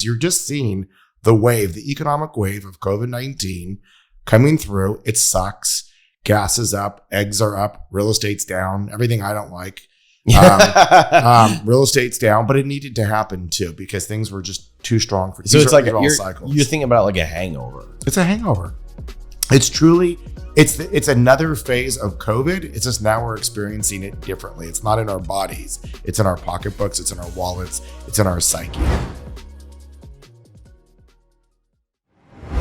You're just seeing the economic wave of COVID-19 coming through. It sucks. Gas is up, eggs are up, real estate's down, everything I don't like. Real estate's down, but it needed to happen too because things were just too strong for. So it's like cycles. You're thinking about it like a hangover. It's a hangover. It's truly, it's another phase of COVID. It's just now we're experiencing it differently. It's not in our bodies. It's in our pocketbooks. It's in our wallets. It's in our psyche.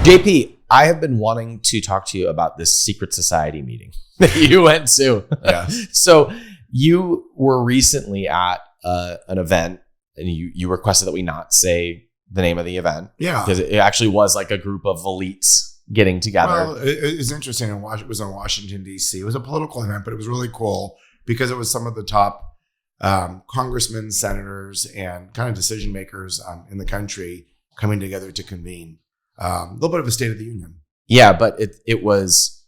JP, I have been wanting to talk to you about this secret society meeting that you went to. Yeah. So you were recently at an event, and you requested that we not say the name of the event. Yeah. Because it actually was like a group of elites getting together. Well, it was interesting. It was in Washington, D.C. It was a political event, but it was really cool because it was some of the top congressmen, senators, and kind of decision makers in the country coming together to convene. A little bit of a State of the Union. Yeah, but it was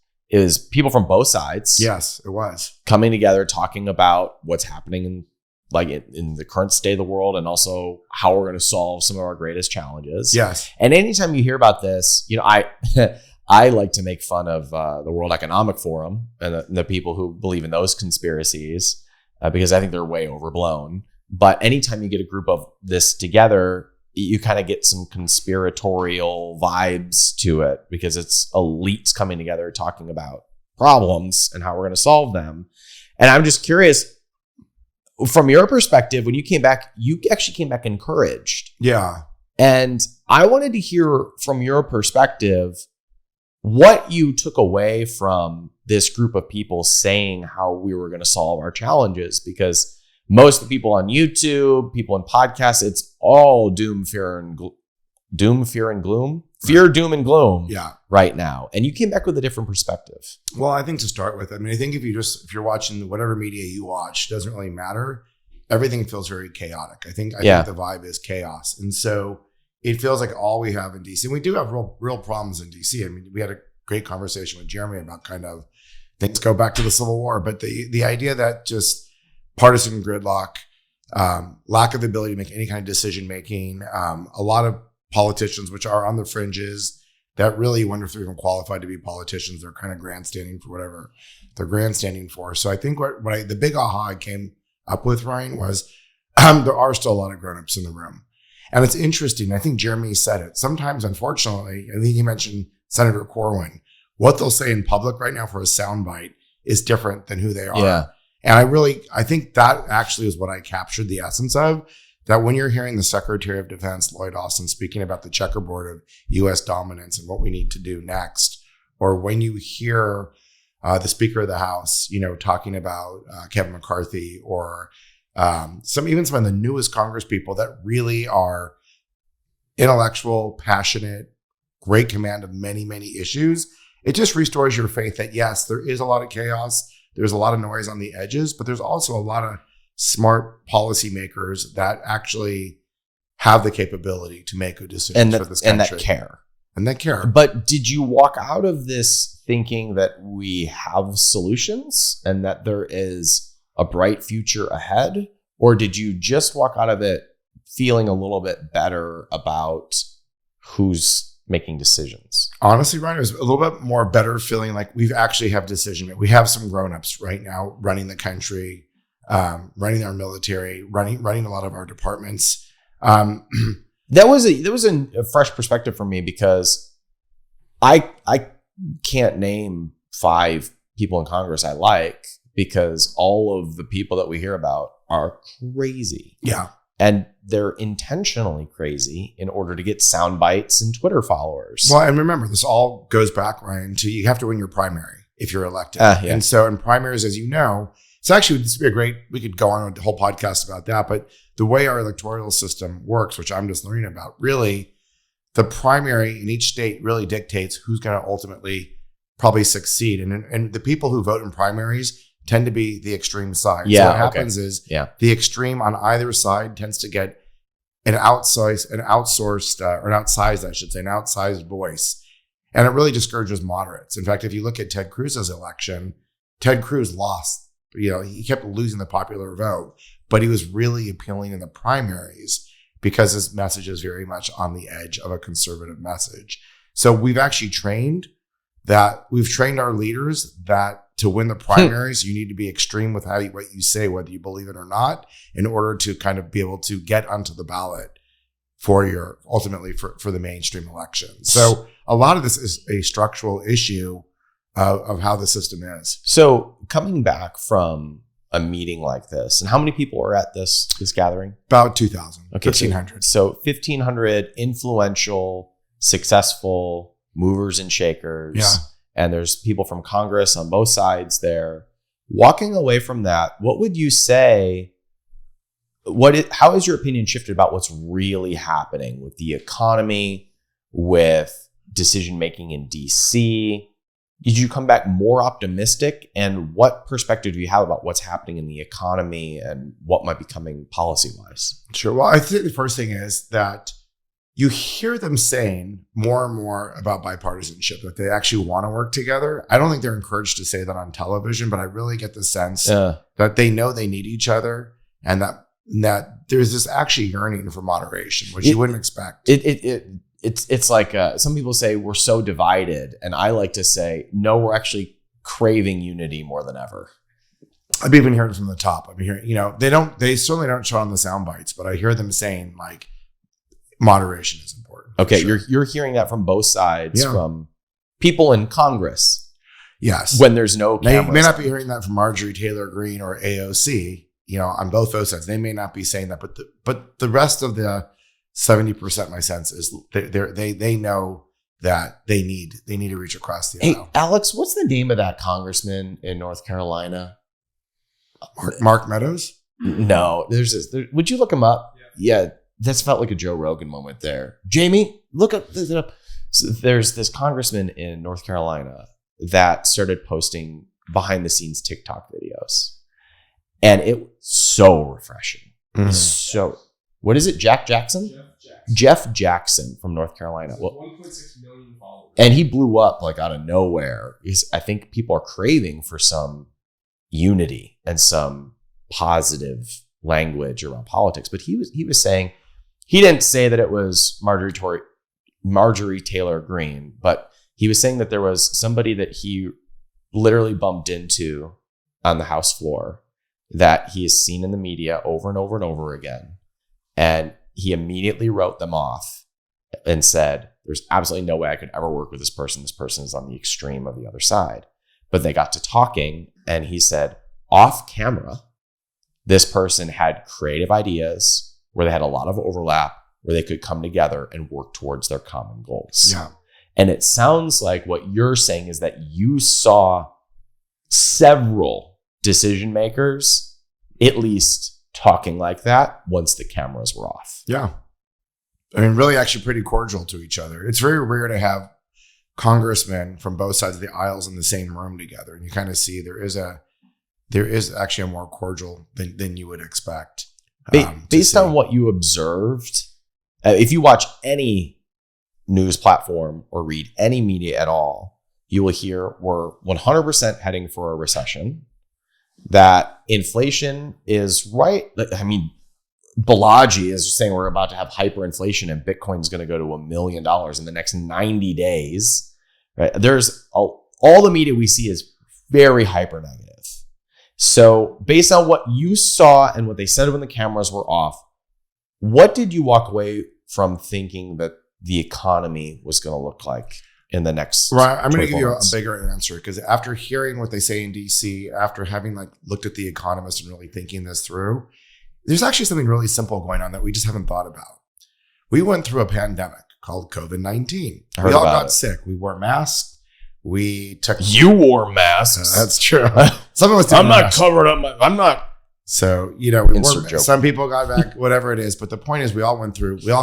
people from both sides. Yes, it was. Coming together, talking about what's happening in the current state of the world, and also how we're going to solve some of our greatest challenges. Yes. And anytime you hear about this, I like to make fun of the World Economic Forum and the people who believe in those conspiracies because I think they're way overblown. But anytime you get a group of this together, you kind of get some conspiratorial vibes to it because it's elites coming together talking about problems and how we're going to solve them. And I'm just curious, from your perspective, when you came back, you actually came back encouraged. Yeah. And I wanted to hear from your perspective what you took away from this group of people saying how we were going to solve our challenges, because most of the people on YouTube, people in podcasts, it's all doom, fear, and gloom. Fear, doom, and gloom. Yeah. Right now. And you came back with a different perspective. Well, I think to start with, I think if you're watching whatever media you watch, doesn't really matter. Everything feels very chaotic. I think the vibe is chaos. And so it feels like all we have in DC, and we do have real problems in DC. We had a great conversation with Jeremy about kind of things go back to the Civil War, but the idea that just partisan gridlock, lack of ability to make any kind of decision making, a lot of politicians, which are on the fringes, that really wonder if they're even qualified to be politicians. They're kind of grandstanding for whatever they're grandstanding for. So I think the big aha I came up with, Ryan, was there are still a lot of grownups in the room. And it's interesting. I think Jeremy said it. Sometimes, unfortunately, I think he mentioned Senator Corwin. What they'll say in public right now for a soundbite is different than who they are. Yeah. And I think that actually is what I captured the essence of, that when you're hearing the Secretary of Defense, Lloyd Austin, speaking about the checkerboard of U.S. dominance and what we need to do next, or when you hear the Speaker of the House, talking about Kevin McCarthy, or some of the newest Congress people that really are intellectual, passionate, great command of many, many issues, it just restores your faith that yes, there is a lot of chaos. There's a lot of noise on the edges, but there's also a lot of smart policymakers that actually have the capability to make good decisions for this country. And that care. But did you walk out of this thinking that we have solutions and that there is a bright future ahead? Or did you just walk out of it feeling a little bit better about who's making decisions? Honestly, Ryan, it was a little bit more better feeling like we actually have decision. We have some grownups right now running the country, running our military, running a lot of our departments. That was a fresh perspective for me, because I can't name 5 people in Congress I like, because all of the people that we hear about are crazy. Yeah. And they're intentionally crazy in order to get sound bites and Twitter followers. Well, and remember, this all goes back, Ryan, to you have to win your primary if you're elected. Yeah. And so in primaries, as you know, it's actually, this would be we could go on a whole podcast about that, but the way our electoral system works, which I'm just learning about, really, the primary in each state really dictates who's going to ultimately probably succeed. And the people who vote in primaries tend to be the extreme side. Yeah, so what happens is the extreme on either side tends to get an outsized voice. And it really discourages moderates. In fact, if you look at Ted Cruz's election, Ted Cruz lost. He kept losing the popular vote, but he was really appealing in the primaries because this message is very much on the edge of a conservative message. So we've actually trained our leaders that to win the primaries, you need to be extreme with what you say, whether you believe it or not, in order to kind of be able to get onto the ballot ultimately for the mainstream election. So a lot of this is a structural issue of how the system is. So coming back from a meeting like this, and how many people are at this gathering? About 2,000, okay, 1,500. So 1,500 influential, successful movers and shakers. Yeah. And there's people from Congress on both sides there. Walking away from that, what would you say? How has your opinion shifted about what's really happening with the economy, with decision making in DC? Did you come back more optimistic? And what perspective do you have about what's happening in the economy and what might be coming policy-wise? Sure. Well, I think the first thing is that you hear them saying more and more about bipartisanship, that they actually want to work together. I don't think they're encouraged to say that on television, but I really get the sense that they know they need each other, and that there's this actually yearning for moderation, which you wouldn't expect. It's like some people say we're so divided, and I like to say no, we're actually craving unity more than ever. I've even heard it from the top. I've been hearing, they certainly don't show on the sound bites, but I hear them saying like moderation is important. Okay, sure. You're hearing that from both sides, from people in Congress. Yes, when there's no cameras. You may not be hearing that from Marjorie Taylor Greene or AOC. On both those sides, they may not be saying that, but the rest of the 70%, my sense is they know that they need to reach across the aisle. Hey, Alex, what's the name of that congressman in North Carolina? Mark Meadows? No, would you look him up? Yeah, that's felt like a Joe Rogan moment there. Jamie, look up. So there's this congressman in North Carolina that started posting behind the scenes TikTok videos. And it was so refreshing. Mm-hmm. So, what is it? Jeff Jackson from North Carolina. Well, 1.6 million followers. And he blew up like out of nowhere. I think people are craving for some unity and some positive language around politics. But he was saying, he didn't say that it was Marjorie Taylor Greene, but he was saying that there was somebody that he literally bumped into on the House floor that he has seen in the media over and over and over again. And he immediately wrote them off and said, there's absolutely no way I could ever work with this person. This person is on the extreme of the other side. But they got to talking, and he said, off camera, this person had creative ideas where they had a lot of overlap, where they could come together and work towards their common goals. Yeah. And it sounds like what you're saying is that you saw several decision makers at least talking like that once the cameras were off. Yeah. I mean, really actually pretty cordial to each other. It's very rare to have congressmen from both sides of the aisles in the same room together. And you kind of see there is actually a more cordial than you would expect. Based on what you observed, if you watch any news platform or read any media at all, you will hear we're 100% heading for a recession. That inflation is right. I mean, Balaji is saying we're about to have hyperinflation and Bitcoin is going to go to $1 million in the next 90 days. Right? There's all the media we see is very hyper negative. So based on what you saw and what they said when the cameras were off, what did you walk away from thinking that the economy was going to look like in the next? Right, I'm going to give you a months? bigger answer, because after hearing what they say in DC, after having looked at The Economist and really thinking this through, there's actually something really simple going on that we just haven't thought about. We went through a pandemic called COVID-19. We all got sick. We wore masks. You wore masks. That's true. Some of us. I'm not covered up. I'm not. So some people got back, whatever it is. But the point is, we all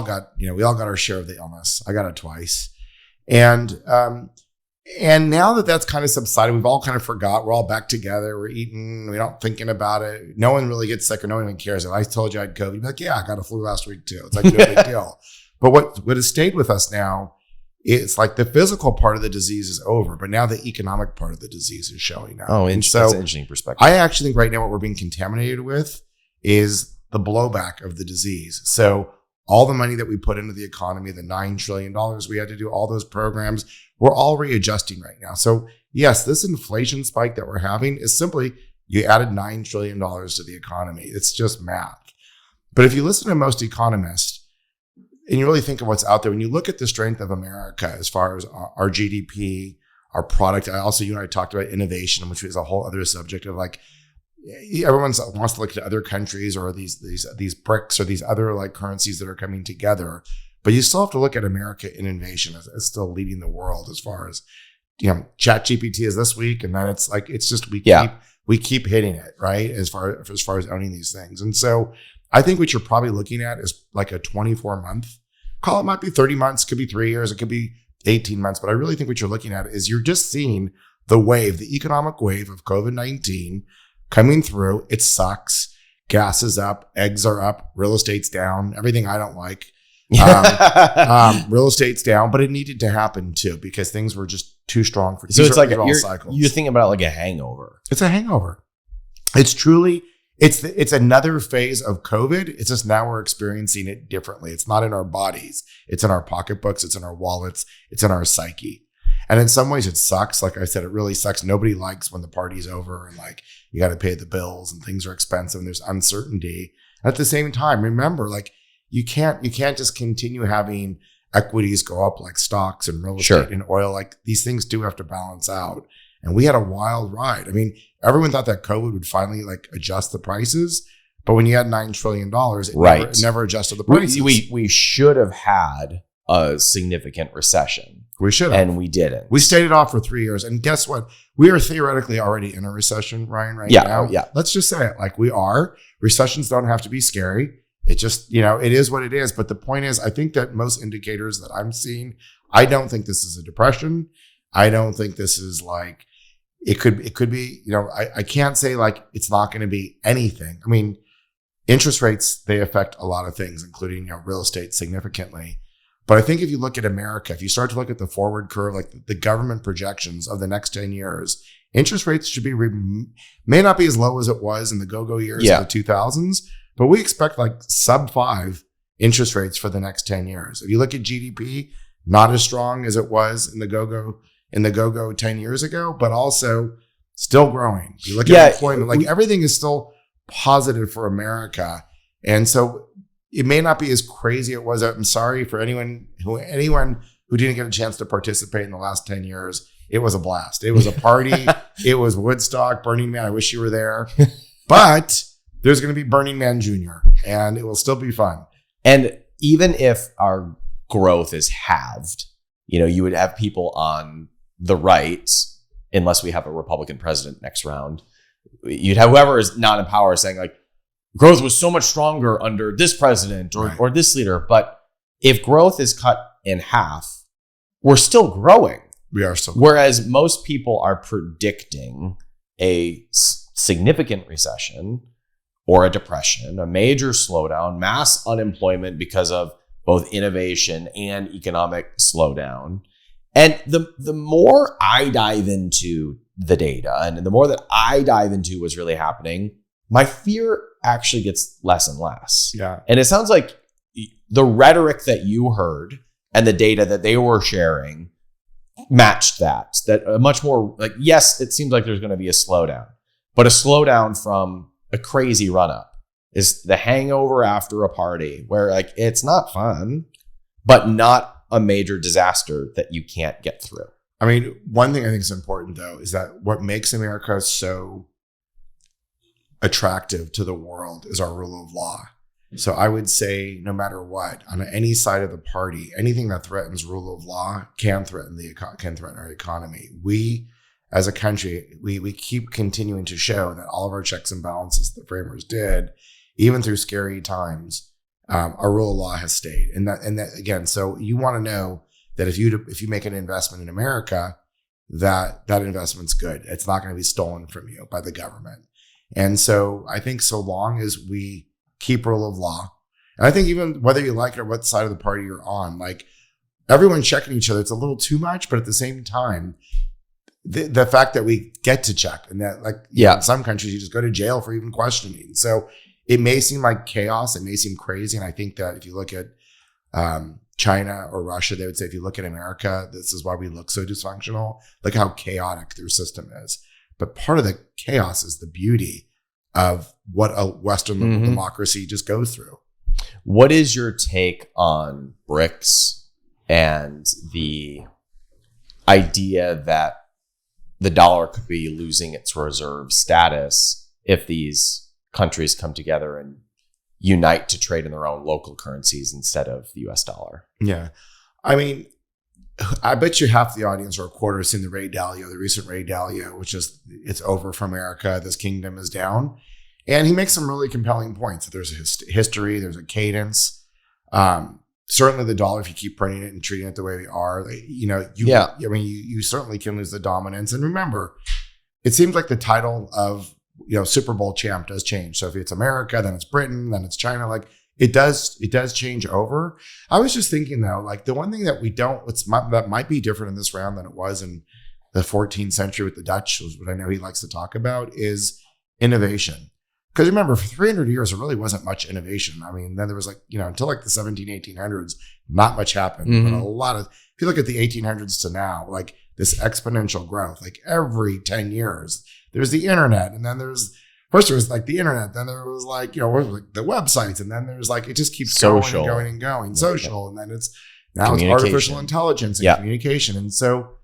got our share of the illness. I got it twice. And now that that's kind of subsided, we've all kind of forgot. We're all back together. We're eating. We're not thinking about it. No one really gets sick, or no one even cares. If I told you I had COVID, you'd be like, yeah, I got a flu last week too. It's like no big deal. But what has stayed with us now, it's like the physical part of the disease is over, but now the economic part of the disease is showing now. Oh, interesting. That's an interesting perspective. I actually think right now what we're being contaminated with is the blowback of the disease. So all the money that we put into the economy, the $9 trillion we had to do, all those programs, we're all readjusting right now. So yes, this inflation spike that we're having is simply you added $9 trillion to the economy. It's just math. But if you listen to most economists and you really think of what's out there, when you look at the strength of America as far as our GDP, our product, you and I talked about innovation, which is a whole other subject of like, everyone wants to look at other countries or these BRICS or these other like currencies that are coming together. But you still have to look at America in innovation as still leading the world as far as, ChatGPT is this week. And then it's just, we keep hitting it, right? As far as owning these things. And so I think what you're probably looking at is like a 24-month call. It might be 30 months, could be 3 years, it could be 18 months. But I really think what you're looking at is you're just seeing the economic wave of COVID-19 coming through. It sucks. Gas is up, eggs are up, real estate's down, everything I don't like. Real estate's down, but it needed to happen too because things were just too strong for. So it's like cycles. You're thinking about it like a hangover. It's a hangover. It's truly. It's another phase of COVID. It's just now we're experiencing it differently. It's not in our bodies. It's in our pocketbooks. It's in our wallets. It's in our psyche. And in some ways it sucks. Like I said, it really sucks. Nobody likes when the party's over and like you got to pay the bills and things are expensive and there's uncertainty. At the same time, remember, like you can't just continue having equities go up like stocks and real estate and oil. Like these things do have to balance out. And we had a wild ride. I mean, everyone thought that COVID would finally like adjust the prices. But when you had $9 trillion, it never adjusted the prices. We should have had a significant recession. We should have. And we didn't. We stayed it off for 3 years. And guess what? We are theoretically already in a recession, Ryan, now. Yeah. Let's just say it like we are. Recessions don't have to be scary. It just, it is what it is. But the point is, I think that most indicators that I'm seeing, I don't think this is a depression. I don't think this is like, it could be, I can't say like it's not going to be anything. I mean, interest rates, they affect a lot of things, including, real estate significantly. But I think if you look at America, if you start to look at the forward curve, like the government projections of the next 10 years, interest rates should be, may not be as low as it was in the go-go years of the 2000s, but we expect like sub 5 interest rates for the next 10 years. If you look at GDP, not as strong as it was in the go-go 10 years ago, but also still growing. You look at employment, like everything is still positive for America. And so it may not be as crazy as it was. I'm sorry for anyone who didn't get a chance to participate in the last 10 years. It was a blast. It was a party. It was Woodstock, Burning Man. I wish you were there. But there's going to be Burning Man Jr. and it will still be fun. And even if our growth is halved, you would have people on the right, unless we have a Republican president next round, you'd have whoever is not in power saying like, growth was so much stronger under this president or this leader. But if growth is cut in half, we're still growing. We are still growing. Whereas most people are predicting a significant recession or a depression, a major slowdown, mass unemployment because of both innovation and economic slowdown. And the more I dive into the data and the more that I dive into what's really happening, my fear actually gets less and less. Yeah. And it sounds like the rhetoric that you heard and the data that they were sharing matched that a much more like, yes, it seems like there's going to be a slowdown, but a slowdown from a crazy run up is the hangover after a party where like, it's not fun, but not a major disaster that you can't get through. I mean, one thing I think is important though, is that what makes America so attractive to the world is our rule of law. So I would say no matter what, on any side of the party, anything that threatens rule of law can threaten our economy. We as a country, we keep continuing to show that all of our checks and balances the framers did, even through scary times, our rule of law has stayed. And that again, so you want to know that if you make an investment in America, that investment's good. It's not going to be stolen from you by the government. And so I think so long as we keep rule of law, and I think even whether you like it or what side of the party you're on, like everyone checking each other, it's a little too much, but at the same time, the fact that we get to check and that in some countries you just go to jail for even questioning. So it may seem like chaos. It may seem crazy. And I think that if you look at China or Russia, they would say, if you look at America, this is why we look so dysfunctional. Look how chaotic their system is. But part of the chaos is the beauty of what a Western liberal democracy just goes through. What is your take on BRICS and the idea that the dollar could be losing its reserve status if these countries come together and unite to trade in their own local currencies instead of the US dollar? Yeah. I mean, I bet you half the audience or a quarter has seen the recent Ray Dalio, which is, it's over for America. This kingdom is down. And he makes some really compelling points. There's a history, there's a cadence. Certainly the dollar, if you keep printing it and treating it the way we are, you certainly can lose the dominance. And remember, it seems like the title of, Super Bowl champ does change. So if it's America, then it's Britain, then it's China. Like it does change over. I was just thinking though, like the one thing that that might be different in this round than it was in the 14th century with the Dutch, was what I know he likes to talk about, is innovation. Because remember, for 300 years, there really wasn't much innovation. I mean, then there was until like the 1800s, not much happened. But a lot of, if you look at the 1800s to now, like this exponential growth, like every 10 years, there's the internet. And then first there was like the internet, then there was like the websites. And then there's like, it just keeps going and going and going. Social. And then it's artificial intelligence and communication. And so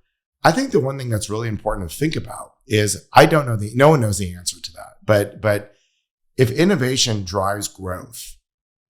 I think the one thing that's really important to think about is, no one knows the answer to that. But if innovation drives growth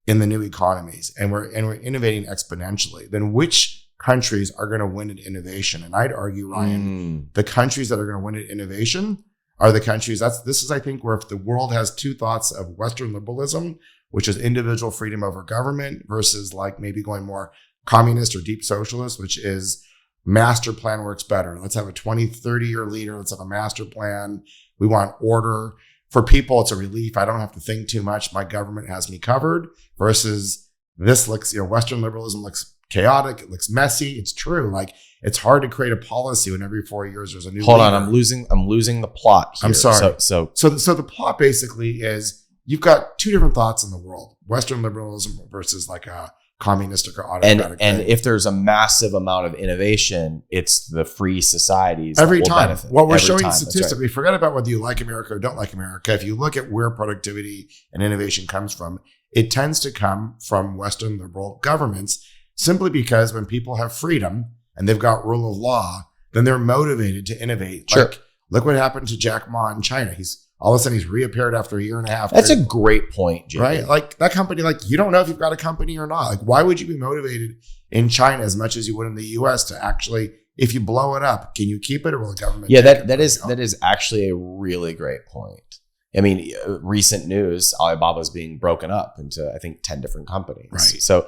in the new economies and we're innovating exponentially, then which countries are going to win at innovation? And I'd argue, Ryan, the countries that are going to win at innovation are the countries. This is, I think, where if the world has two thoughts of Western liberalism, which is individual freedom over government, versus like maybe going more communist or deep socialist, which is master plan works better. Let's have a 20, 30-year leader. Let's have a master plan. We want order. For people, it's a relief. I don't have to think too much. My government has me covered. Versus this looks, Western liberalism looks chaotic. It looks messy. It's true. Like it's hard to create a policy when every 4 years there's a new. Hold on, I'm losing the plot here. I'm sorry. So the plot basically is you've got two different thoughts in the world: Western liberalism versus like a communistic or autocratic. And if there's a massive amount of innovation, it's the free societies every time. Benefit. Well, we're showing statistically, forget about whether you like America or don't like America. If you look at where productivity and innovation comes from, it tends to come from Western liberal governments, simply because when people have freedom and they've got rule of law, then they're motivated to innovate. Sure. Like, look what happened to Jack Ma in China. All of a sudden, he's reappeared after a year and a half. That's a great point, Jay. Right? Like that company, like you don't know if you've got a company or not. Like, why would you be motivated in China as much as you would in the US to actually, if you blow it up, can you keep it or will the government? Yeah, that is actually a really great point. I mean, recent news, Alibaba's being broken up into, I think, 10 different companies. Right. So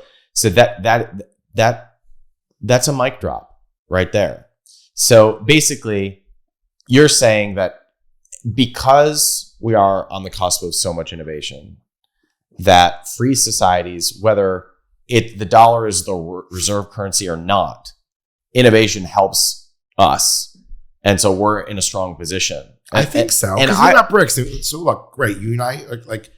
that's a mic drop right there. So basically, you're saying that because we are on the cusp of so much innovation, that free societies, whether the dollar is the reserve currency or not, innovation helps us. And so we're in a strong position. I think so. Because we're not BRICS. So look, great. Unite, like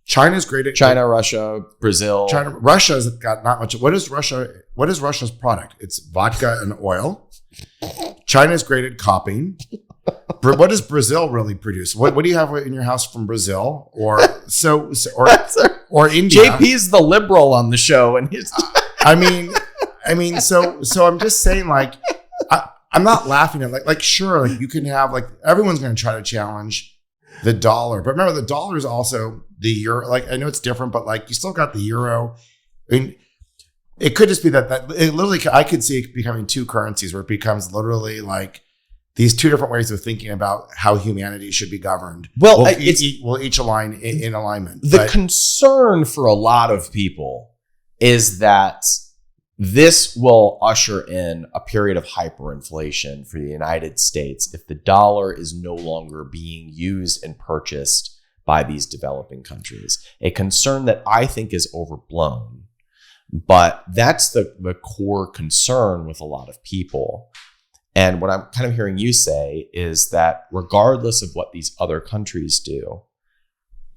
China's great at China, Russia, Brazil. Russia's got not much. What is Russia's product? It's vodka and oil. China's great at copying. What does Brazil really produce? What do you have in your house from Brazil or India? JP's the liberal on the show, and he's. I mean, so I'm just saying, like, I'm not laughing at like sure, like you can have like everyone's going to try to challenge the dollar, but remember the dollar is also the euro. Like I know it's different, but like you still got the euro. I mean, it could just be that it literally. I could see it becoming two currencies where it becomes literally like these two different ways of thinking about how humanity should be governed. Well, we'll each align in alignment. The concern for a lot of people is that this will usher in a period of hyperinflation for the United States if the dollar is no longer being used and purchased by these developing countries. A concern that I think is overblown, but that's the core concern with a lot of people. And what I'm kind of hearing you say is that regardless of what these other countries do,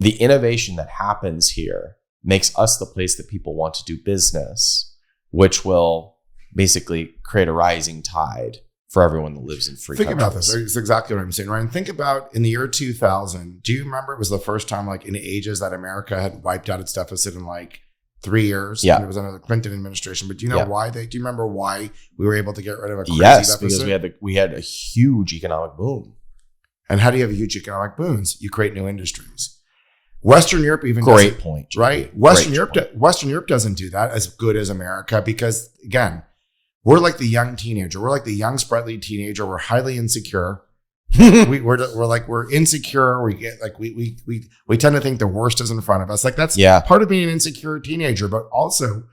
the innovation that happens here makes us the place that people want to do business, which will basically create a rising tide for everyone that lives in free countries. Think about this. It's exactly what I'm saying, Ryan. Think about in the year 2000. Do you remember it was the first time like in ages that America had wiped out its deficit in like 3 years? Yeah. And it was under the Clinton administration. But do you know why do you remember why we were able to get rid of a crazy deficit? Because we had a huge economic boom. And how do you have a huge economic booms? You create new industries. Western Europe even Great point, Jim. Right? Western Europe doesn't do that as good as America because again, we're like the young teenager. We're like the young, sprightly teenager. We're highly insecure. we're insecure. We get like we tend to think the worst is in front of us. Like that's part of being an insecure teenager, but also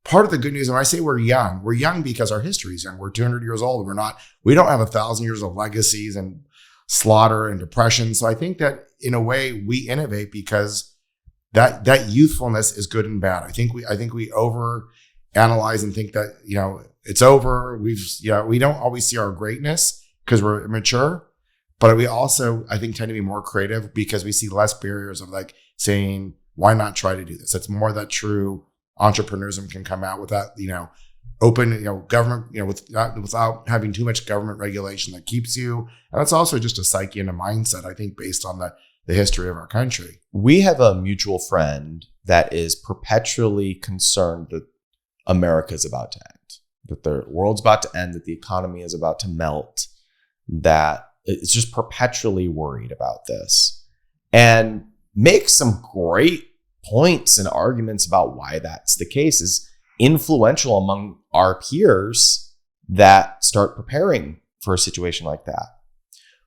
part of the good news. When I say we're young because our history is young. We're 200 years old. We don't have 1,000 years of legacies and slaughter and depression. So I think that in a way we innovate because that youthfulness is good and bad. I think we over analyze and think that, it's over. We don't always see our greatness because we're immature, but we also, I think, tend to be more creative because we see less barriers of like saying, why not try to do this? It's more that true entrepreneurism can come out without, open, government, without having too much government regulation that keeps you. And it's also just a psyche and a mindset, I think, based on the history of our country. We have a mutual friend that is perpetually concerned that America is about to end, that the world's about to end, that the economy is about to melt, that it's just perpetually worried about this and makes some great points and arguments about why that's the case, is influential among our peers that start preparing for a situation like that.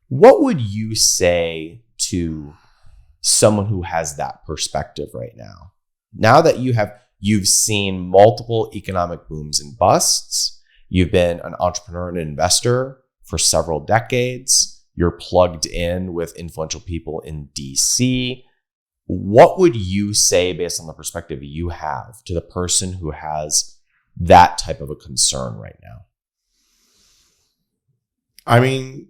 What would you say to someone who has that perspective right now? Now that you've seen multiple economic booms and busts, you've been an entrepreneur and an investor for several decades, you're plugged in with influential people in DC. What would you say, based on the perspective you have, to the person who has that type of a concern right now? I mean,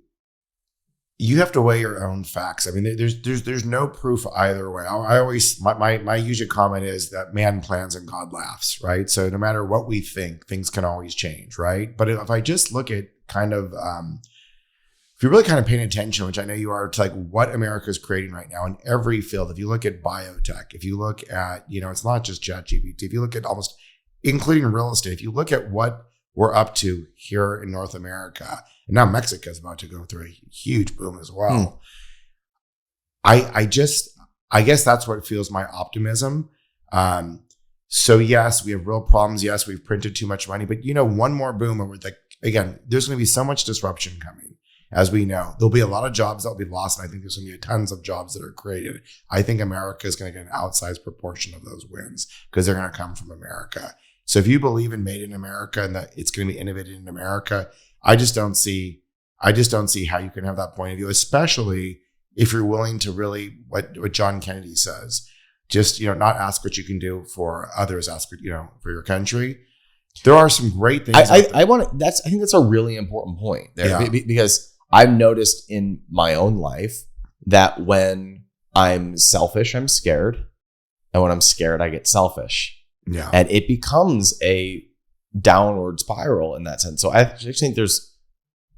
you have to weigh your own facts. I mean, there's no proof either way. I always, my usual comment is that man plans and God laughs, right? So no matter what we think, things can always change, right? But if I just look at kind of, if you're really kind of paying attention, which I know you are, to like what America is creating right now in every field. If you look at biotech, if you look at, it's not just ChatGPT. If you look at almost, including real estate, if you look at what we're up to here in North America, and now Mexico is about to go through a huge boom as well. I guess that's what fuels my optimism. So yes, we have real problems. Yes, we've printed too much money, but one more boom, and we're like, again, there's going to be so much disruption coming. As we know, there'll be a lot of jobs that will be lost. And I think there's going to be tons of jobs that are created. I think America is going to get an outsized proportion of those wins because they're going to come from America. So if you believe in made in America and that it's going to be innovated in America, I just don't see how you can have that point of view, especially if you're willing to really, what John Kennedy says, just, not ask what you can do for others, ask, for your country. There are some great things. I think that's a really important point there, because I've noticed in my own life that when I'm selfish, I'm scared. And when I'm scared, I get selfish. Yeah. And it becomes a downward spiral in that sense. So I actually think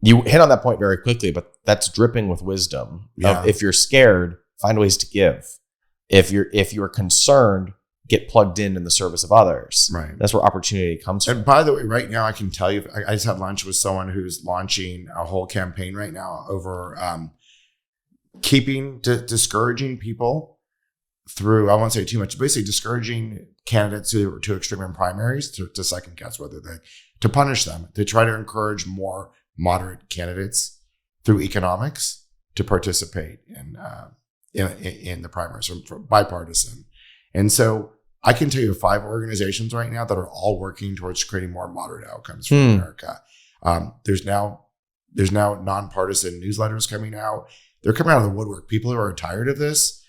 you hit on that point very quickly, but that's dripping with wisdom. Yeah. If you're scared, find ways to give. If you're concerned, get plugged in the service of others. Right. That's where opportunity comes from. And by the way, right now I can tell you, I just had lunch with someone who's launching a whole campaign right now over discouraging people through, I won't say too much, basically discouraging candidates who are too extreme in primaries to second guess to punish them, to try to encourage more moderate candidates through economics to participate in the primaries from bipartisan. And so I can tell you 5 organizations right now that are all working towards creating more moderate outcomes for America. There's now nonpartisan newsletters coming out. They're coming out of the woodwork. People who are tired of this.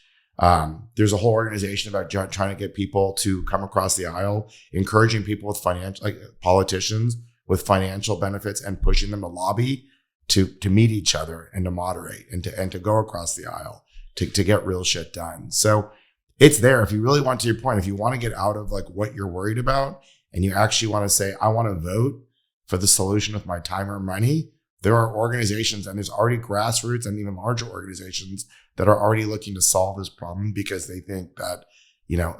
There's a whole organization about trying to get people to come across the aisle, encouraging people with politicians with financial benefits and pushing them to lobby to meet each other and to moderate and to go across the aisle to get real shit done. So it's there. If you really want, to your point, if you want to get out of like what you're worried about and you actually want to say, I want to vote for the solution with my time or money, there are organizations, and there's already grassroots and even larger organizations that are already looking to solve this problem because they think that,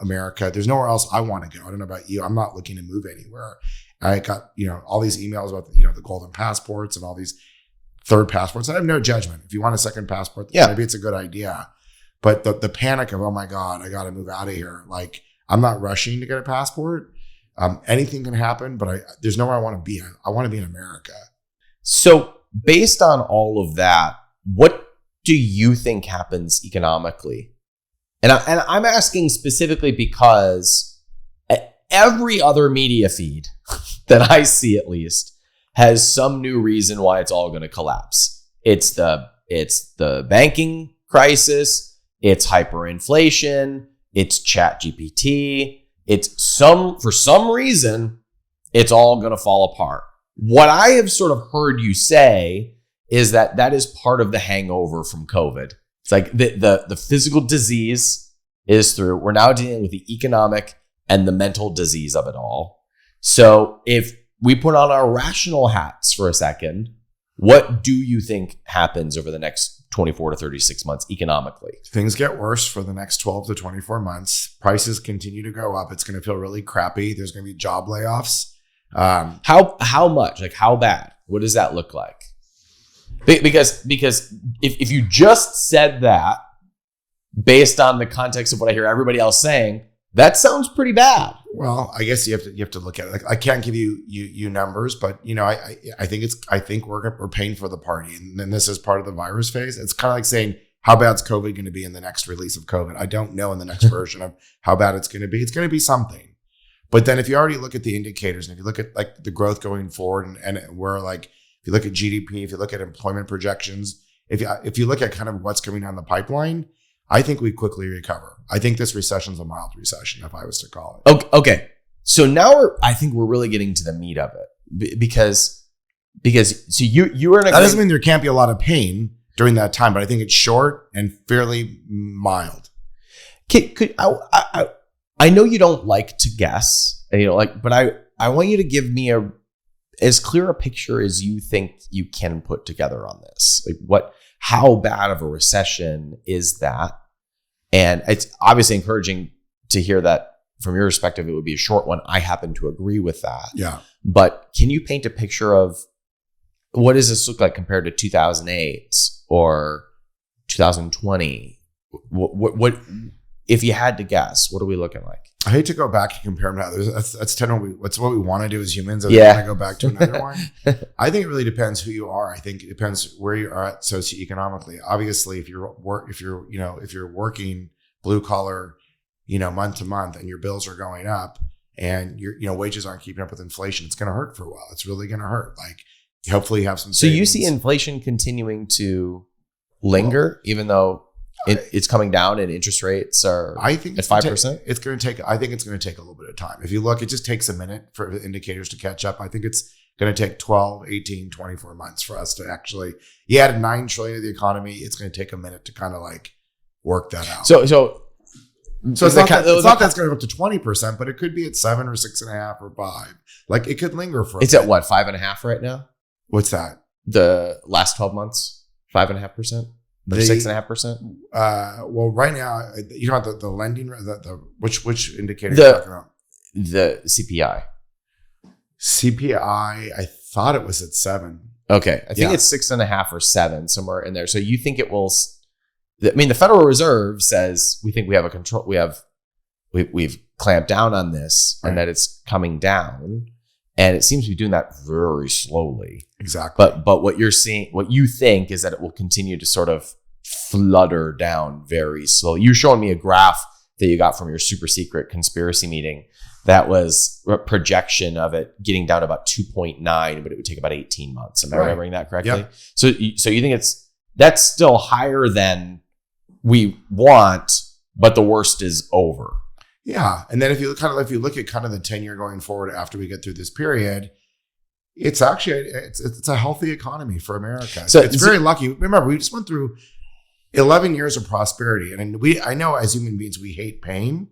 America, there's nowhere else I want to go. I don't know about you. I'm not looking to move anywhere. I got, all these emails about, the golden passports and all these third passports. I have no judgment. If you want a second passport, maybe it's a good idea. But the panic of, oh my God, I got to move out of here. Like, I'm not rushing to get a passport. Anything can happen, but there's nowhere I want to be. I want to be in America. So based on all of that, what do you think happens economically? And I'm asking specifically because every other media feed that I see, at least, has some new reason why it's all going to collapse. It's the banking crisis. It's hyperinflation. It's ChatGPT. For some reason, it's all going to fall apart. What I have sort of heard you say is that is part of the hangover from COVID. It's like the physical disease is through. We're now dealing with the economic and the mental disease of it all. So if we put on our rational hats for a second, what do you think happens over the next 24 to 36 months economically? Things get worse for the next 12 to 24 months. Prices continue to go up. It's going to feel really crappy. There's going to be job layoffs. How much? Like, how bad? What does that look like? Because if you just said that based on the context of what I hear everybody else saying, that sounds pretty bad. Well, I guess you have to look at it. Like, I can't give you numbers, but I think we're paying for the party, and then this is part of the virus phase. It's kind of like saying, how bad's COVID going to be in the next release of COVID? I don't know in the next version of how bad it's going to be. It's going to be something. But then if you already look at the indicators, and if you look at like the growth going forward, and we're like, if you look at GDP, if you look at employment projections, if you look at kind of what's coming down the pipeline, I think we quickly recover. I think this recession's a mild recession, if I was to call it. Okay. So now I think we're really getting to the meat of it because so you were in a that doesn't mean there can't be a lot of pain during that time, but I think it's short and fairly mild. I know you don't like to guess, but I want you to give me as clear a picture as you think you can put together on this. Like, how bad of a recession is that? And it's obviously encouraging to hear that from your perspective, it would be a short one. I happen to agree with that. Yeah. But can you paint a picture of what does this look like compared to 2008 or 2020? What if you had to guess, what are we looking like? I hate to go back and compare them to others. That's generally what we want to do as humans. I want to go back to another one. I think it really depends who you are. I think it depends where you are at socioeconomically. Obviously, if you're working blue collar, month to month, and your bills are going up, and your wages aren't keeping up with inflation, it's going to hurt for a while. It's really going to hurt. Like, hopefully, you have some. So you see inflation continuing to linger, even though it's coming down and interest rates are, I think, at 5%. It's going to take. I think it's going to take a little bit of time. If you look, it just takes a minute for the indicators to catch up. I think it's going to take 12, 18, 24 months for us to actually. You added $9 trillion to the economy. It's going to take a minute to kind of like work that out. So it's not that it's going to go up to 20%, but it could be at 7 or 6.5 or 5. Like, it could linger for. It's at what, 5.5 right now? What's that? The last 12 months, 5.5%. 6.5%. Well, right now, you know the lending, which indicator you're talking about? The CPI. CPI. I thought it was at 7. Okay, I think it's 6.5 or 7, somewhere in there. So you think it will? I mean, the Federal Reserve says we think we have a control. We've clamped down on this, and that it's coming down. And it seems to be doing that very slowly. Exactly. But what you're seeing, what you think is that it will continue to sort of flutter down very slowly. You're showing me a graph that you got from your super secret conspiracy meeting that was a projection of it getting down to about 2.9, but it would take about 18 months. Am I remembering that correctly? Yep. So you think that's still higher than we want, but the worst is over. Yeah, and then if you look at kind of the 10-year going forward after we get through this period, it's actually it's a healthy economy for America. So it's very lucky. Remember, we just went through 11 years of prosperity, and I know as human beings we hate pain,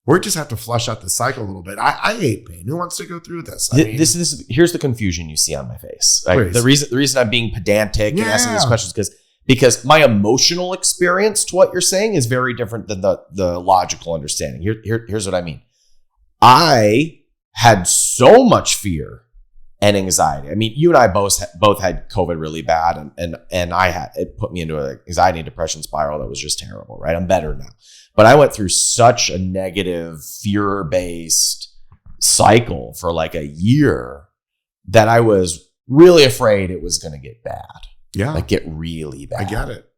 we just have to flush out the cycle a little bit. I hate pain. Who wants to go through this? Here's the confusion you see on my face. Like, the reason I'm being pedantic and asking these questions because my emotional experience to what you're saying is very different than the logical understanding. Here's what I mean. I had so much fear and anxiety. I mean, you and I both had COVID really bad, and it put me into an anxiety and depression spiral that was just terrible. Right, I'm better now. But I went through such a negative, fear-based cycle for like a year that I was really afraid it was going to get bad. Yeah. Like get really bad. I get it.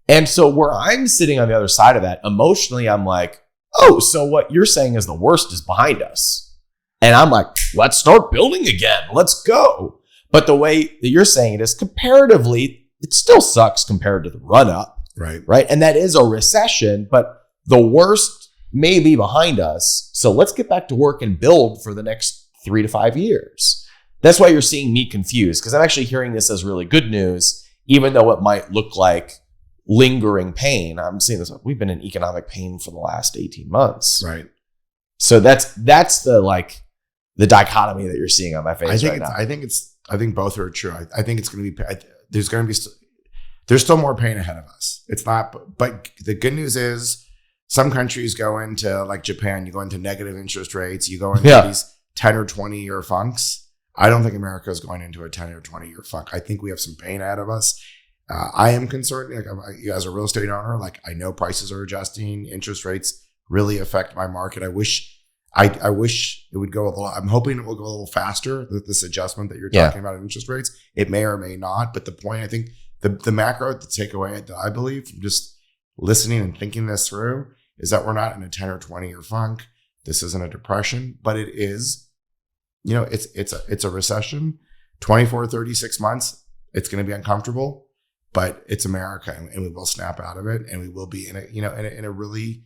And so where I'm sitting on the other side of that, emotionally, I'm like, oh, so what you're saying is the worst is behind us. And I'm like, let's start building again. Let's go. But the way that you're saying it is comparatively, it still sucks compared to the run-up. Right. And that is a recession, but the worst may be behind us. So let's get back to work and build for the next 3 to 5 years. That's why you're seeing me confused, because I'm actually hearing this as really good news, even though it might look like lingering pain. I'm seeing this. We've been in economic pain for the last 18 months. Right. So that's the dichotomy that you're seeing on my face right now. I think both are true. I think it's going to be, there's still more pain ahead of us. It's not, but the good news is, some countries go into, like Japan, you go into negative interest rates, you go into these 10 or 20 year funks. I don't think America is going into a 10 or 20 year funk. I think we have some pain ahead of us. I am concerned, like, as a real estate owner, like I know prices are adjusting, interest rates really affect my market. I wish it would go a little, I'm hoping it will go a little faster, this adjustment that you're talking about in interest rates. It may or may not, but the point, I think the macro, the takeaway that I believe from just listening and thinking this through is that we're not in a 10 or 20 year funk. This isn't a depression, but it is, it's a recession. 24, 36 months, it's going to be uncomfortable, but it's America, and we will snap out of it, and we will be in a really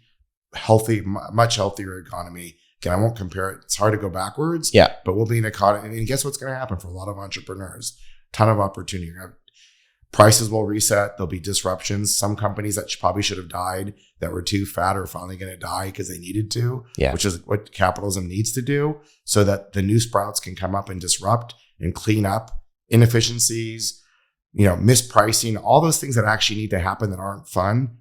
healthy, much healthier economy. Again, I won't compare it. It's hard to go backwards. Yeah. But we'll be in an economy, and guess what's going to happen for a lot of entrepreneurs? Ton of opportunity. Prices will reset. There'll be disruptions. Some companies that probably should have died that were too fat are finally going to die because they needed to, which is what capitalism needs to do, so that the new sprouts can come up and disrupt and clean up inefficiencies, mispricing, all those things that actually need to happen that aren't fun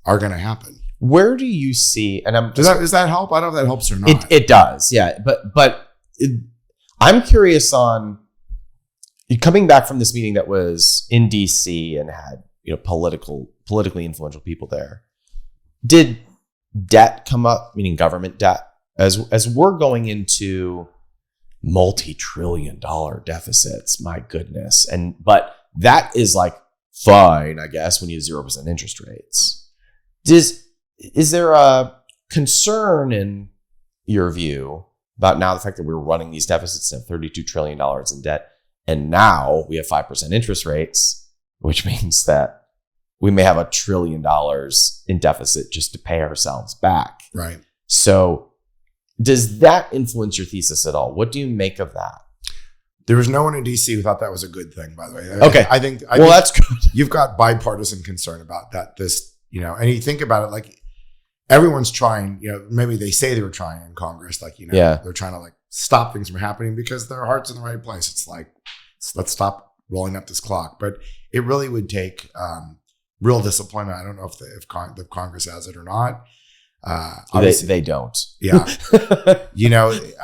are going to happen. Where do you see, and does that help? I don't know if that helps or not. It does. Yeah. But I'm curious on, coming back from this meeting that was in DC and had politically influential people there, did debt come up, meaning government debt, as we're going into multi-trillion-dollar deficits? My goodness, but that is like fine, I guess, when you have 0% interest rates. Is there a concern in your view about now the fact that we're running these deficits of $32 trillion in debt? And now we have 5% interest rates, which means that we may have $1 trillion in deficit just to pay ourselves back. Right. So does that influence your thesis at all? What do you make of that? There was no one in DC who thought that was a good thing, by the way. Okay. I think that's good. You've got bipartisan concern about that. And you think about it, like everyone's trying, maybe they say they were trying in Congress, they're trying to stop things from happening because their heart's in the right place. It's like, let's stop rolling up this clock. But it really would take real discipline. I don't know if Congress has it or not. They don't. Yeah.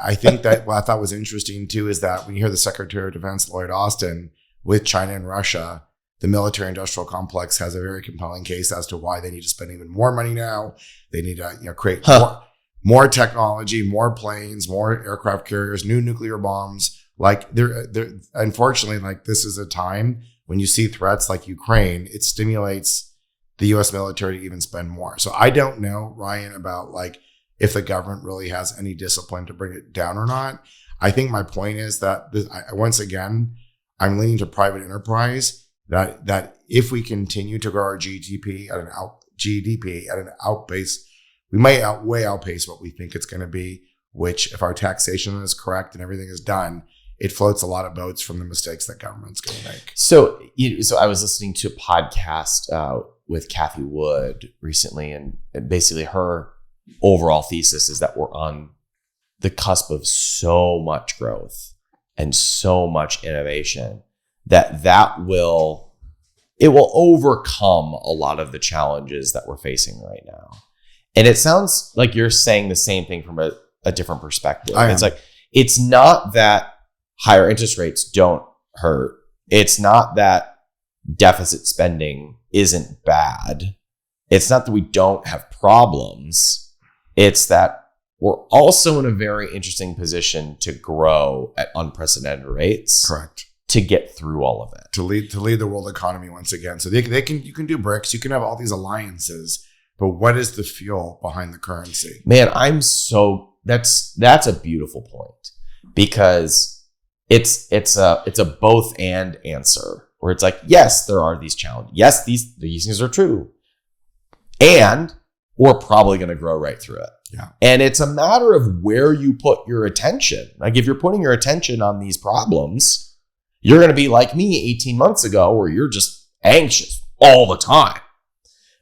I think that what I thought was interesting too is that when you hear the Secretary of Defense, Lloyd Austin, with China and Russia, the military industrial complex has a very compelling case as to why they need to spend even more money now. They need to create more technology, more planes, more aircraft carriers, new nuclear bombs. Unfortunately, this is a time when you see threats like Ukraine, it stimulates the U.S. military to even spend more. So I don't know, Ryan, about if the government really has any discipline to bring it down or not. I think my point is that once again, I'm leaning to private enterprise that if we continue to grow our GDP at an outpace, we may way outpace what we think it's going to be, which if our taxation is correct and everything is done, it floats a lot of boats from the mistakes that government's going to make. So I was listening to a podcast with Kathy Wood recently, and basically her overall thesis is that we're on the cusp of so much growth and so much innovation that will overcome a lot of the challenges that we're facing right now. And it sounds like you're saying the same thing from a different perspective. It's like, it's not that higher interest rates don't hurt. It's not that deficit spending isn't bad. It's not that we don't have problems. It's that we're also in a very interesting position to grow at unprecedented rates. Correct. To get through all of it. To lead the world economy once again. So you can do BRICS, you can have all these alliances, but what is the fuel behind the currency? Man, that's a beautiful point, because it's a both and answer, where it's like, yes, there are these challenges. Yes, these things are true. And we're probably going to grow right through it. Yeah. And it's a matter of where you put your attention. Like, if you're putting your attention on these problems, you're going to be like me 18 months ago, where you're just anxious all the time.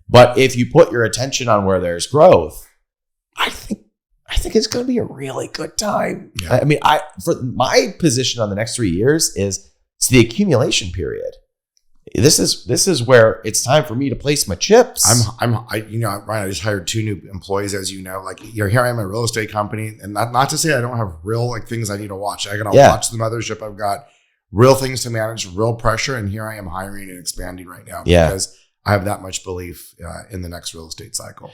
But if you put your attention on where there's growth, I think it's going to be a really good time. Yeah. I mean, for my position on the next 3 years is it's the accumulation period. This is where it's time for me to place my chips. Ryan, I just hired 2 new employees, as you know. Like, here I am, a real estate company, and not to say I don't have real like things I need to watch. I gotta watch the mothership. I've got real things to manage, real pressure, and here I am hiring and expanding right now because I have that much belief in the next real estate cycle.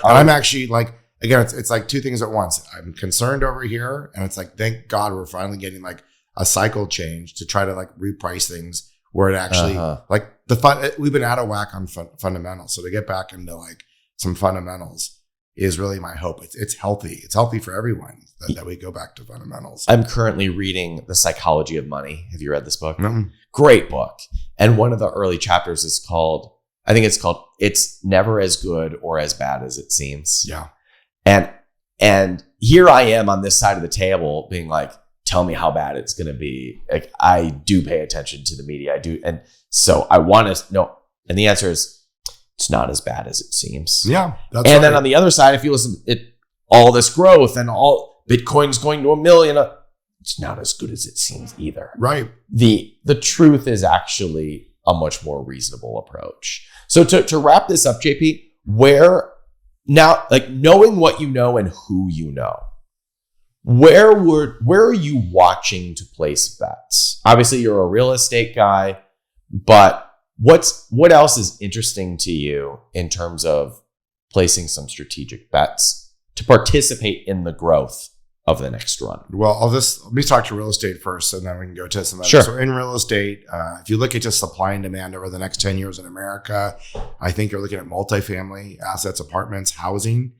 I'm actually like, again, it's like 2 things at once. I'm concerned over here, and it's like, thank God we're finally getting like a cycle change to try to like reprice things where it actually like we've been out of whack on fundamentals. So to get back into like some fundamentals is really my hope. It's healthy. It's healthy for everyone that we go back to fundamentals. I'm currently reading The Psychology of Money. Have you read this book? No. Great book. And one of the early chapters is called It's Never as Good or as Bad as It Seems. Yeah. And here I am on this side of the table being like, tell me how bad it's going to be. Like, I do pay attention to the media. I do. And so I want to know. And the answer is, it's not as bad as it seems. Yeah. And then on the other side, if you listen to all this growth and all Bitcoin's going to 1 million, it's not as good as it seems either. Right. The truth is actually a much more reasonable approach. So to wrap this up, JP, where now, like, knowing what you know and who you know, where are you watching to place bets? Obviously, you're a real estate guy, but what else is interesting to you in terms of placing some strategic bets to participate in the growth of the next run? Well, let me talk to real estate first, and then we can go to some others. Sure. So in real estate, if you look at just supply and demand over the next 10 years in America, I think you're looking at multifamily assets, apartments, housing.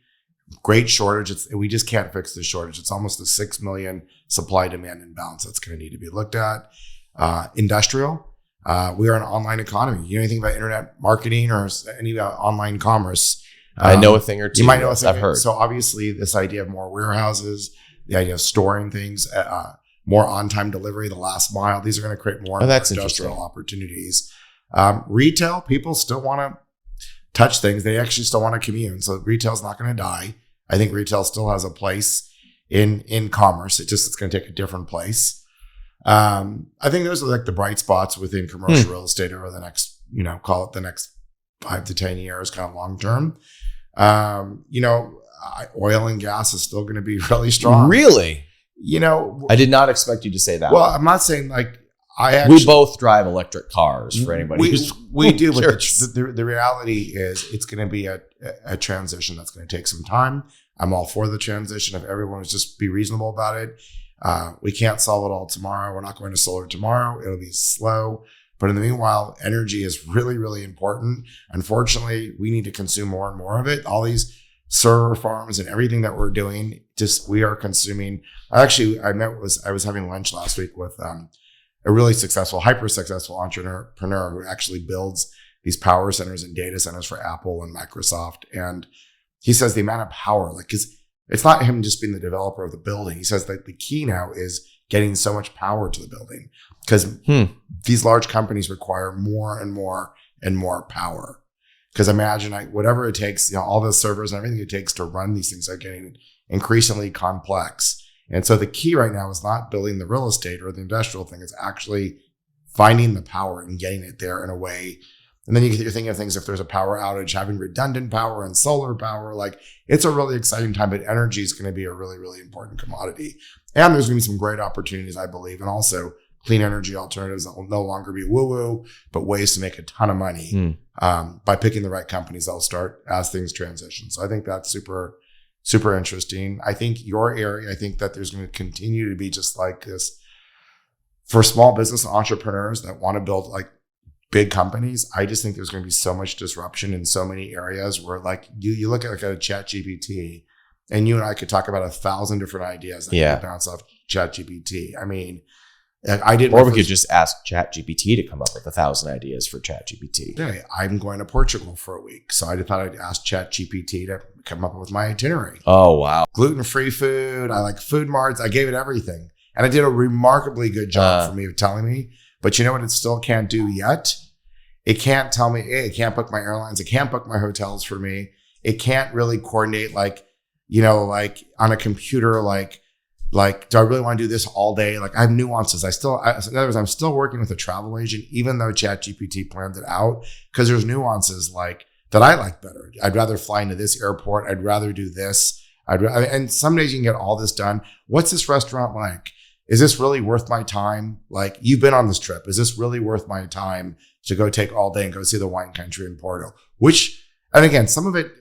Great shortage. We just can't fix the shortage. It's almost a 6 million supply demand imbalance that's going to need to be looked at. Industrial. We are an online economy. You know anything about internet marketing or any about online commerce? I know a thing or two. You might know a thing. I've heard. So obviously this idea of more warehouses, the idea of storing things, more on-time delivery, the last mile, these are going to create more industrial opportunities. Retail, people still want to touch things. They actually still want to commune. So retail's not going to die. I think retail still has a place in commerce. It's going to take a different place. I think those are like the bright spots within commercial real estate over the next, call it the next 5 to 10 years, kind of long term. Oil and gas is still going to be really strong. Really? I did not expect you to say that. Well, I'm not saying like we both drive electric cars for anybody. We do, but the reality is it's going to be a transition that's going to take some time. I'm all for the transition if everyone would just be reasonable about it. We can't solve it all tomorrow. We're not going to solar tomorrow. It'll be slow. But in the meanwhile, energy is really, really important. Unfortunately, we need to consume more and more of it. All these server farms and everything that we're doing, we are consuming. I was having lunch last week with a really successful, hyper successful entrepreneur who actually builds these power centers and data centers for Apple and Microsoft. And he says the amount of power, because it's not him just being the developer of the building. He says that the key now is getting so much power to the building because these large companies require more and more and more power. Because imagine whatever it takes, all the servers and everything it takes to run these things are getting increasingly complex. And so the key right now is not building the real estate or the industrial thing. It's actually finding the power and getting it there in a way. And then you're thinking of things, if there's a power outage, having redundant power and solar power, like it's a really exciting time, but energy is going to be a really, really important commodity. And there's going to be some great opportunities, I believe. And also clean energy alternatives that will no longer be woo-woo, but ways to make a ton of money by picking the right companies that'll start as things transition. So I think that's super, super interesting. I think your area, I think that there's going to continue to be just like this for small business entrepreneurs that want to build like big companies. I just think there's going to be so much disruption in so many areas where like you look at like a ChatGPT and you and I could talk about 1,000 different ideas that can bounce off ChatGPT. I mean, I did. Or we could just ask ChatGPT to come up with 1,000 ideas for ChatGPT. Yeah, I'm going to Portugal for a week. So I thought I'd ask ChatGPT to come up with my itinerary. Oh, wow. Gluten-free food. I like food marts. I gave it everything. And it did a remarkably good job for me of telling me. But you know what it still can't do yet? It can't tell me, hey, it can't book my airlines. It can't book my hotels for me. It can't really coordinate like on a computer, like, do I really want to do this all day? Like I have nuances. In other words, I'm still working with a travel agent, even though ChatGPT planned it out, because there's nuances like that I like better. I'd rather fly into this airport. I'd rather do this. And some days you can get all this done. What's this restaurant like? Is this really worth my time? Like you've been on this trip. Is this really worth my time to go take all day and go see the wine country in Porto? And again, some of it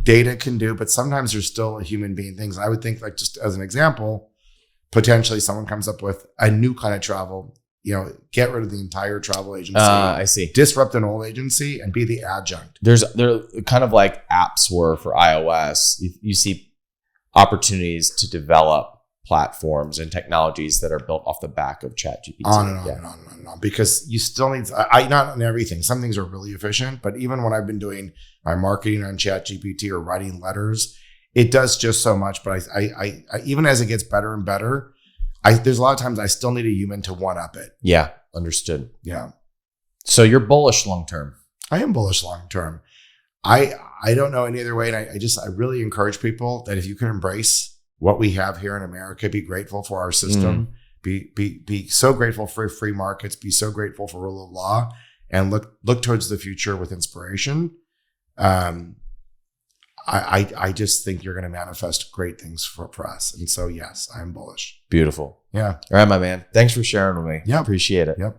data can do, but sometimes there's still human being things. I would think like just as an example, potentially someone comes up with a new kind of travel, get rid of the entire travel agency. I see. Disrupt an old agency and be the adjunct. There kind of like apps were for iOS. You see opportunities to develop platforms and technologies that are built off the back of ChatGPT. On and on. Because you still need, not on everything. Some things are really efficient, but even when I've been doing my marketing on ChatGPT or writing letters, it does just so much. But I even as it gets better and better, there's a lot of times I still need a human to one up it. Yeah, understood. Yeah. So you're bullish long term. I am bullish long term. I don't know any other way. And I really encourage people that if you can embrace what we have here in America, be grateful for our system, be so grateful for free markets, be so grateful for rule of law, and look towards the future with inspiration. I just think you're going to manifest great things for us. And so, yes, I'm bullish. Beautiful. Yeah. All right, my man. Thanks for sharing with me. Yeah. Appreciate it. Yep.